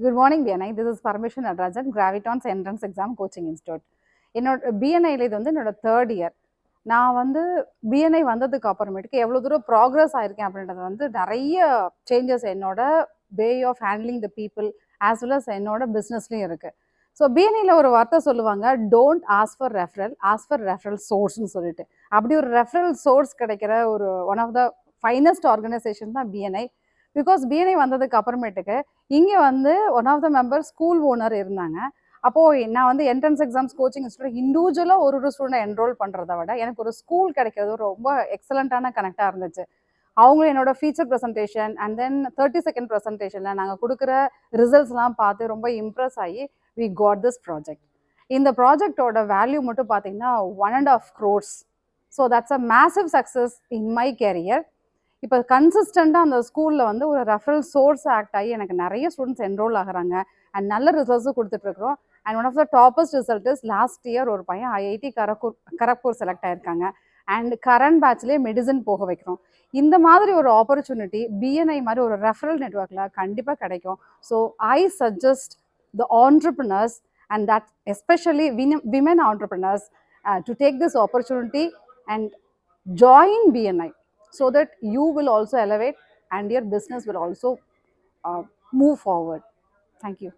Good morning, BNI. This is Parmeshwar Natarajan, Gravitons Entrance Exam Coaching Institute. என்னோட பிஎன்ஐல இது வந்து என்னோட தேர்ட் இயர். நான் வந்து பிஎன்ஐ வந்ததுக்கு அப்புறமேட்டுக்கு எவ்வளோ தூரம் ப்ராக்ரஸ் ஆயிருக்கேன் அப்படின்றது வந்து நிறைய சேஞ்சஸ் என்னோட way of handling the people as well as என்னோட பிஸ்னஸ்லையும் இருக்குது. ஸோ பிஎன்ஐல ஒரு வார்த்தை சொல்லுவாங்க, don't ask for referral, ask for referral சோர்ஸ்னு சொல்லிட்டு. அப்படி ஒரு ரெஃபரல் சோர்ஸ் கிடைக்கிற ஒரு one of the finest organisation தான் பிஎன்ஐ. பிகாஸ் பிஎன்ஐ வந்ததுக்கு அப்புறமேட்டுக்கு இங்கே வந்து one of the member school owner இருந்தாங்க. அப்போது நான் வந்து என்ட்ரன்ஸ் எக்ஸாம்ஸ் கோச்சிங் இன்ஸ்டியூட் இண்டிவிஜுவலாக ஒரு ஸ்டூடெண்ட் என்ரோல் பண்ணுறத விட எனக்கு ஒரு ஸ்கூல் கிடைக்கிறது ரொம்ப எக்ஸலண்ட்டான கனெக்டாக இருந்துச்சு. அவங்களும் என்னோட feature presentation and then 30 second ப்ரெசன்டேஷனில் நாங்கள் கொடுக்குற ரிசல்ட்ஸ்லாம் பார்த்து ரொம்ப இம்ப்ரெஸ் ஆகி வி காட் திஸ் ப்ராஜெக்ட். இந்த ப்ராஜெக்டோட வேல்யூ மட்டும் பார்த்தீங்கன்னா 1.5 crores. So that's a massive success in my career. இப்போ கன்சிஸ்டண்ட்டாக அந்த ஸ்கூலில் வந்து ஒரு ரெஃபரல் சோர்ஸ் ஆக்ட் ஆகி எனக்கு நிறைய ஸ்டூடெண்ட்ஸ் என்ரோல் ஆகுறாங்க அண்ட் நல்ல ரிசல்ட்ஸும் கொடுத்துட்ருக்குறோம். And one of the toppest result is last year ஒரு பையன் ஐஐடி கரக்பூர் செலக்ட் ஆயிருக்காங்க அண்ட் கரண்ட் பேட்ச்லேயே மெடிசன் போக வைக்கிறோம். இந்த மாதிரி ஒரு ஆப்பர்ச்சுனிட்டி பிஎன்ஐ மாதிரி ஒரு ரெஃபரல் நெட்ஒர்க்கில் கண்டிப்பாக கிடைக்கும். So I suggest the entrepreneurs and that especially women entrepreneurs to take this opportunity and join BNI so that you will also elevate and your business will also move forward. Thank you.